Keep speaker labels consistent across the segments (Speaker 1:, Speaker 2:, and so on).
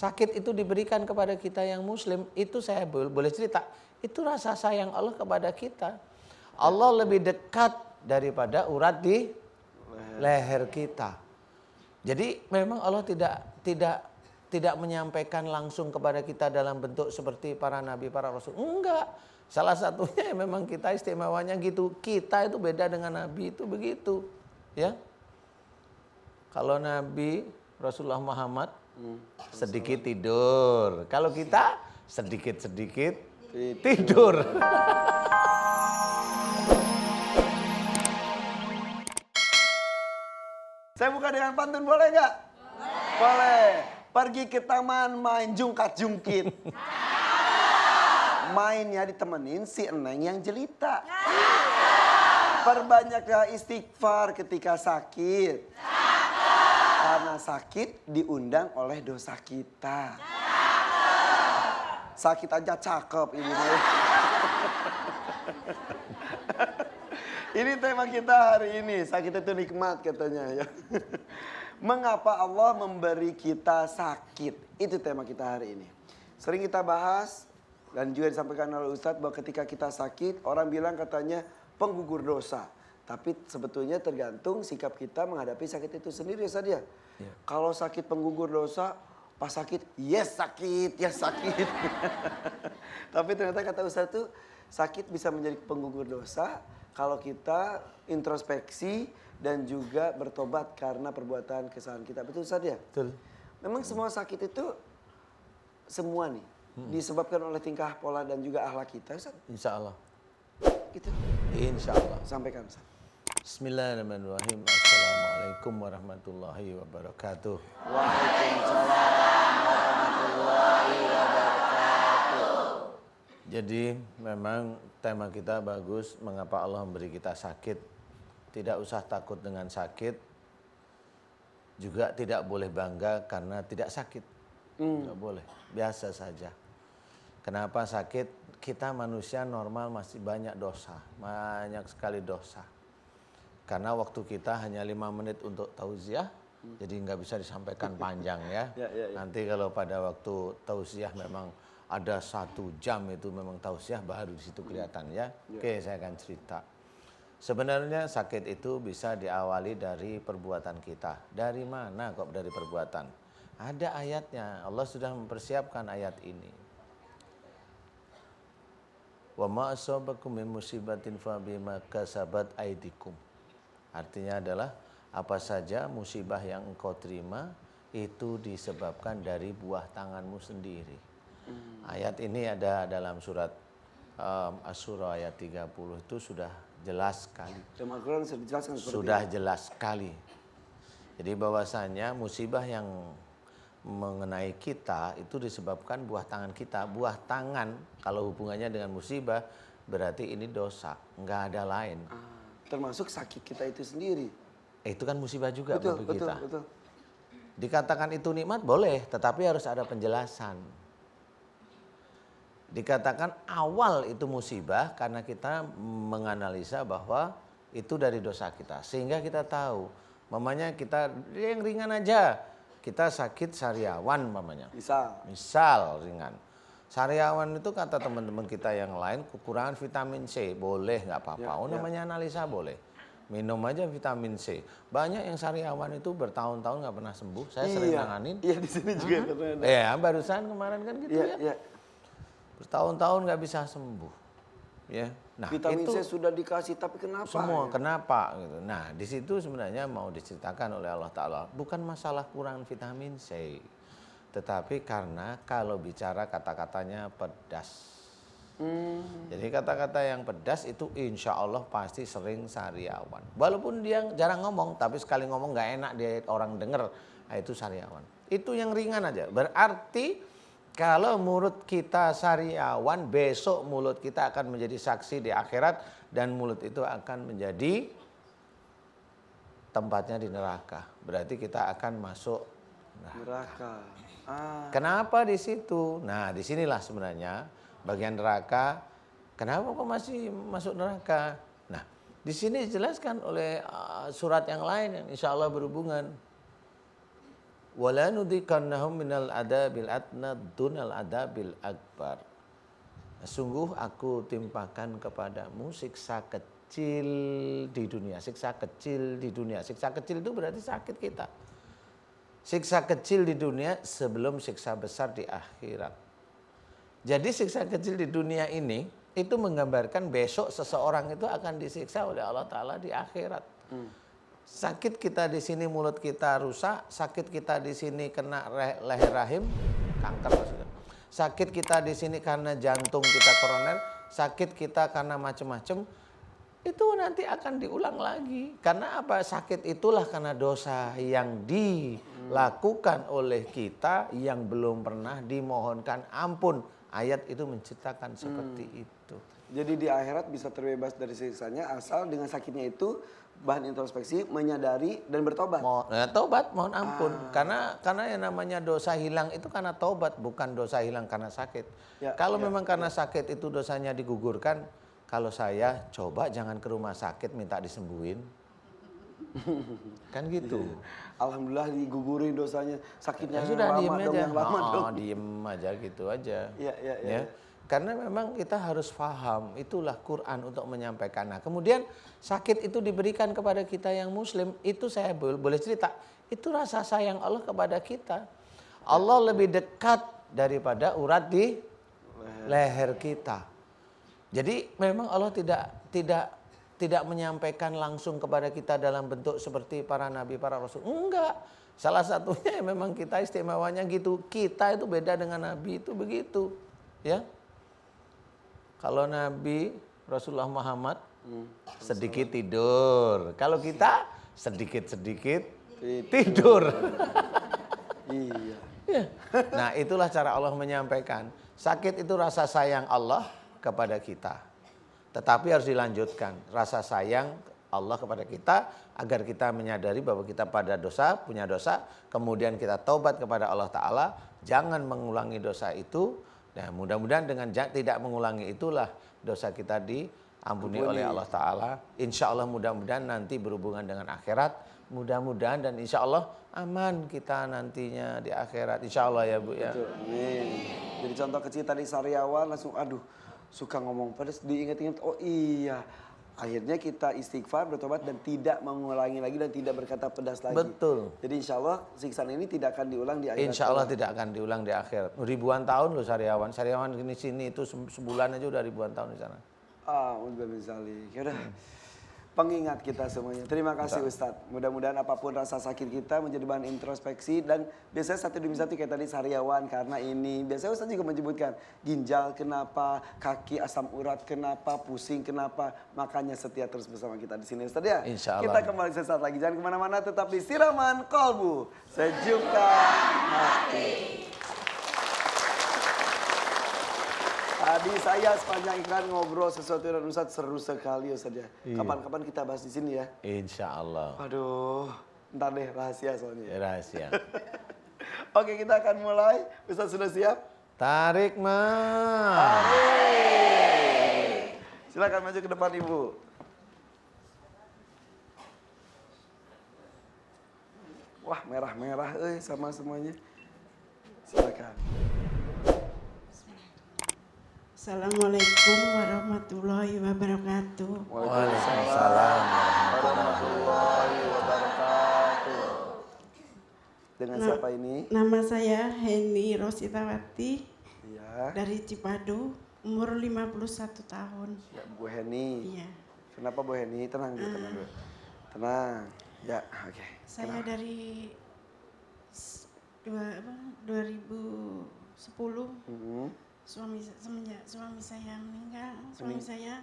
Speaker 1: sakit itu diberikan kepada kita yang muslim, itu saya boleh cerita, itu rasa sayang Allah kepada kita. Allah lebih dekat daripada urat di leher kita. Jadi memang Allah tidak menyampaikan langsung kepada kita dalam bentuk seperti para nabi, para rasul. Enggak. Salah satunya memang kita istimewanya gitu. Kita itu beda dengan nabi itu begitu, ya. Kalau Nabi Rasulullah Muhammad sedikit tidur. Kalau kita sedikit-sedikit tidur.
Speaker 2: Saya buka dengan pantun boleh nggak? Boleh. Pergi ke taman main jungkat-jungkit. Mainnya ditemenin si Eneng yang jelita. Perbanyaklah istighfar ketika sakit. Karena sakit diundang oleh dosa kita. Sakit aja cakep ibu. Ini tema kita hari ini, sakit itu nikmat katanya ya. Mengapa Allah memberi kita sakit? Itu tema kita hari ini. Sering kita bahas dan juga disampaikan oleh Ustadz bahwa ketika kita sakit, orang bilang katanya penggugur dosa. Tapi sebetulnya tergantung sikap kita menghadapi sakit itu sendiri Ustadz ya. Kalau sakit penggugur dosa, pas sakit, yes sakit, yes sakit. Tapi ternyata kata Ustadz tuh sakit bisa menjadi penggugur dosa kalau kita introspeksi dan juga bertobat karena perbuatan kesalahan kita. Betul Ustadz ya?
Speaker 1: Betul.
Speaker 2: Memang semua sakit itu semua nih disebabkan oleh tingkah pola dan juga akhlak kita Ustadz.
Speaker 1: Insya Allah.
Speaker 2: Gitu.
Speaker 1: Insya Allah.
Speaker 2: Sampaikan Ustadz.
Speaker 1: Bismillahirrahmanirrahim. Assalamualaikum warahmatullahi wabarakatuh.
Speaker 2: Waalaikumsalam warahmatullahi wabarakatuh.
Speaker 1: Jadi memang tema kita bagus, mengapa Allah memberi kita sakit. Tidak usah takut dengan sakit, juga tidak boleh bangga karena tidak sakit. Tidak boleh, biasa saja. Kenapa sakit? Kita manusia normal masih banyak dosa, banyak sekali dosa. Karena waktu kita hanya 5 menit untuk tausiah, jadi nggak bisa disampaikan panjang ya. Nanti kalau pada waktu tausiah memang ada 1 jam itu memang tausiah baru di situ kelihatan ya. Oke, saya akan cerita. Sebenarnya sakit itu bisa diawali dari perbuatan kita. Dari mana kok dari perbuatan? Ada ayatnya, Allah sudah mempersiapkan ayat ini. Wa ma asabakum min musibatin fa bima kasabat aydikum. Artinya adalah apa saja musibah yang engkau terima itu disebabkan dari buah tanganmu sendiri. Ayat ini ada dalam surat Asy-Syura ayat 30 itu sudah jelas sekali. Sudah jelas sekali. Jadi bahwasanya musibah yang mengenai kita itu disebabkan buah tangan kita. Buah tangan kalau hubungannya dengan musibah berarti ini dosa, enggak ada lain.
Speaker 2: Termasuk sakit kita itu sendiri.
Speaker 1: Itu kan musibah juga bagi kita.
Speaker 2: Betul.
Speaker 1: Dikatakan itu nikmat boleh, tetapi harus ada penjelasan. Dikatakan awal itu musibah karena kita menganalisa bahwa itu dari dosa kita. Sehingga kita tahu, mamanya kita yang ringan aja. Kita sakit sariawan mamanya. Misal ringan. Sariawan itu kata teman-teman kita yang lain kekurangan vitamin C. Boleh nggak apa-apa. Namanya analisa boleh. Minum aja vitamin C. Banyak yang sariawan itu bertahun-tahun nggak pernah sembuh. Saya sering nanganin.
Speaker 2: Iya di sini juga ada.
Speaker 1: Ya barusan kemarin kan gitu ya. Bertahun-tahun nggak bisa sembuh. Ya. Nah,
Speaker 2: vitamin
Speaker 1: itu
Speaker 2: C sudah dikasih tapi kenapa?
Speaker 1: semua kenapa gitu. Nah, di situ sebenarnya mau diceritakan oleh Allah Ta'ala bukan masalah kurang vitamin C, tetapi karena kalau bicara kata-katanya pedas. Jadi kata-kata yang pedas itu insya Allah pasti sering sariawan. Walaupun dia jarang ngomong, tapi sekali ngomong nggak enak dia orang denger, nah itu sariawan. Itu yang ringan aja. Berarti kalau mulut kita sariawan, besok mulut kita akan menjadi saksi di akhirat dan mulut itu akan menjadi tempatnya di neraka. Berarti kita akan masuk neraka. Kenapa di situ? Nah, disinilah sebenarnya bagian neraka. Kenapa kok masih masuk neraka? Nah, di sini dijelaskan oleh surat yang lain yang insya Allah berhubungan. Wala nudzikannahum minal adabil adna dunal adabil akbar. Sungguh aku timpakan kepadamu siksa kecil di dunia. Siksa kecil di dunia. Siksa kecil itu berarti sakit kita. Siksa kecil di dunia sebelum siksa besar di akhirat. Jadi siksa kecil di dunia ini itu menggambarkan besok seseorang itu akan disiksa oleh Allah Ta'ala di akhirat. Sakit kita di sini mulut kita rusak, sakit kita di sini kena leher rahim, kanker maksudnya. Sakit kita di sini karena jantung kita koroner, sakit kita karena macam-macam, itu nanti akan diulang lagi. Karena apa? Sakit itulah karena dosa yang dilakukan oleh kita yang belum pernah dimohonkan ampun. Ayat itu menceritakan seperti itu.
Speaker 2: Jadi di akhirat bisa terbebas dari siksanya asal dengan sakitnya itu bahan introspeksi, menyadari dan bertobat.
Speaker 1: Tobat, mohon ampun. Karena yang namanya dosa hilang itu karena tobat, bukan dosa hilang karena sakit. Kalau memang karena sakit itu dosanya digugurkan, kalau saya coba jangan ke rumah sakit minta disembuhin. Kan gitu.
Speaker 2: Alhamdulillah digugurin dosanya, sakitnya
Speaker 1: Sudah diem
Speaker 2: lama dong,
Speaker 1: aja.
Speaker 2: yang lama dong.
Speaker 1: Diem aja gitu aja.
Speaker 2: Iya.
Speaker 1: Karena memang kita harus paham, itulah Quran untuk menyampaikan. Nah, kemudian sakit itu diberikan kepada kita yang muslim, itu saya boleh cerita, itu rasa sayang Allah kepada kita. Allah lebih dekat daripada urat di leher kita. Jadi memang Allah tidak menyampaikan langsung kepada kita dalam bentuk seperti para nabi, para rasul. Enggak. Salah satunya memang kita istimewanya gitu. Kita itu beda dengan nabi itu begitu. Ya. Kalau Nabi Rasulullah Muhammad sedikit tidur. Kalau kita sedikit-sedikit tidur.
Speaker 2: Iya.
Speaker 1: Ya. Nah, itulah cara Allah menyampaikan. Sakit itu rasa sayang Allah kepada kita. Tetapi harus dilanjutkan. Rasa sayang Allah kepada kita agar kita menyadari bahwa kita pada dosa, punya dosa. Kemudian kita taubat kepada Allah Ta'ala. Jangan mengulangi dosa itu. Nah, mudah-mudahan dengan tidak mengulangi itulah dosa kita diampuni oleh Allah Ta'ala. Insya Allah mudah-mudahan nanti berhubungan dengan akhirat. Mudah-mudahan dan insya Allah aman kita nantinya di akhirat. Insya Allah ya Bu ya.
Speaker 2: Betul, amin. Jadi contoh kecil tadi Sariawan langsung aduh suka ngomong pedas diingat-ingat. Oh iya. Akhirnya kita istighfar, bertobat dan tidak mengulangi lagi dan tidak berkata pedas lagi.
Speaker 1: Betul.
Speaker 2: Jadi insya Allah siksaan ini tidak akan diulang di akhirat.
Speaker 1: Insya Allah tidak akan diulang di akhirat. Ribuan tahun loh Sariawan. Sariawan di sini itu sebulan aja udah ribuan tahun di sana.
Speaker 2: Udah misalnya. Yaudah. Pengingat kita semuanya. Terima kasih Ustadz. Mudah-mudahan apapun rasa sakit kita menjadi bahan introspeksi. Dan biasanya satu demi satu kayak tadi Sariawan karena ini. Biasanya Ustadz juga menyebutkan ginjal kenapa, kaki asam urat kenapa, pusing kenapa. Makanya setia terus bersama kita di sini Ustadz ya.
Speaker 1: Insya Allah.
Speaker 2: Kita kembali sesaat lagi. Jangan kemana-mana, tetap di Siraman Kolbu. Sejuka hati. Tadi saya sepanjang iklan ngobrol sesuatu dengan Ustadz seru sekali Ustadz ya. Kapan-kapan kita bahas di sini ya.
Speaker 1: Insya Allah.
Speaker 2: Aduh, ntar deh rahasia soalnya.
Speaker 1: Rahasia.
Speaker 2: Oke, kita akan mulai. Ustadz sudah siap?
Speaker 1: Tarik mah.
Speaker 2: Silakan maju ke depan Ibu. Wah, merah-merah sama semuanya. Silakan.
Speaker 3: Assalamualaikum warahmatullahi wabarakatuh.
Speaker 1: Waalaikumsalam
Speaker 2: warahmatullahi wabarakatuh. Dengan siapa ini?
Speaker 3: Nama saya Heni Rositawati
Speaker 2: Iya.
Speaker 3: dari Cipadu, umur 51 tahun.
Speaker 2: Ya, Bu Heni.
Speaker 3: Iya.
Speaker 2: Kenapa Bu Heni? Tenang dulu, tenang dulu. Tenang. Ya, oke.
Speaker 3: Saya dari 2010 semenjak suami saya meninggal. Suami saya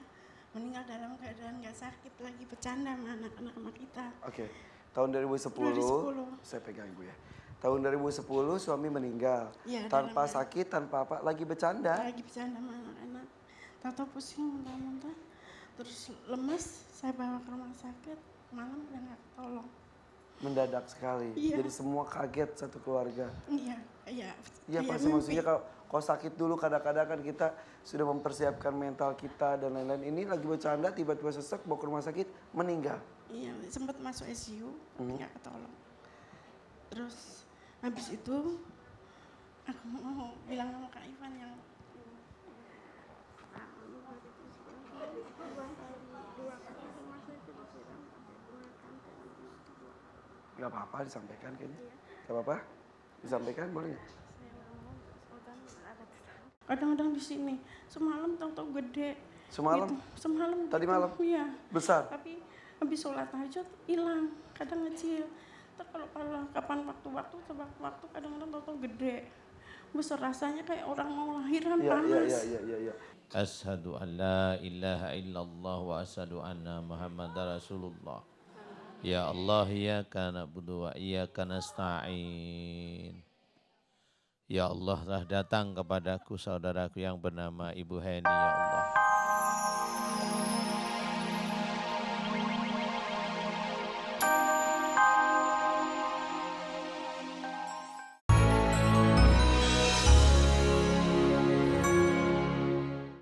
Speaker 3: meninggal dalam keadaan nggak sakit, lagi bercanda sama anak-anak kita.
Speaker 2: Oke. Tahun 2010, saya pegang Ibu ya. Tahun 2010 suami meninggal.
Speaker 3: Ya,
Speaker 2: tanpa sakit, tanpa apa, lagi bercanda.
Speaker 3: Lagi bercanda sama anak-anak. Tahu pusing, muntah-muntah. Terus lemas, saya bawa ke rumah sakit. Malam udah nggak ketolong.
Speaker 2: Mendadak sekali.
Speaker 3: Iya.
Speaker 2: Jadi semua kaget satu keluarga.
Speaker 3: Iya.
Speaker 2: Iya pasti maksudnya kalau sakit dulu kadang-kadang kan kita sudah mempersiapkan mental kita dan lain-lain. Ini lagi bercanda tiba-tiba sesek bawa ke rumah sakit meninggal.
Speaker 3: Iya, sempat masuk ICU tapi nggak ketolong. Terus Habis itu aku mau bilang sama Kak Ivan yang
Speaker 2: Gak apa-apa disampaikan kayaknya. Gak apa-apa? Disampaikan boleh nggak?
Speaker 3: kadang-kadang di sini semalam tahu-tahu gede.
Speaker 2: Semalam?
Speaker 3: Gitu. Semalam.
Speaker 2: Tadi
Speaker 3: gitu.
Speaker 2: malam?
Speaker 3: Iya.
Speaker 2: Besar?
Speaker 3: Tapi habis sholat tahajud hilang, kadang kecil. Terus kalau kapan waktu kadang-kadang tahu-tahu gede. Besar rasanya kayak orang mau lahiran
Speaker 2: Iya,
Speaker 3: panas.
Speaker 2: iya.
Speaker 1: Asyhadu an la ilaha illallah wa asyhadu anna Muhammadar Rasulullah. Ya Allah, iyyaka na'budu wa iyyaka nasta'in. Ya Allah, telah datang kepadaku saudaraku yang bernama Ibu Heni, ya Allah.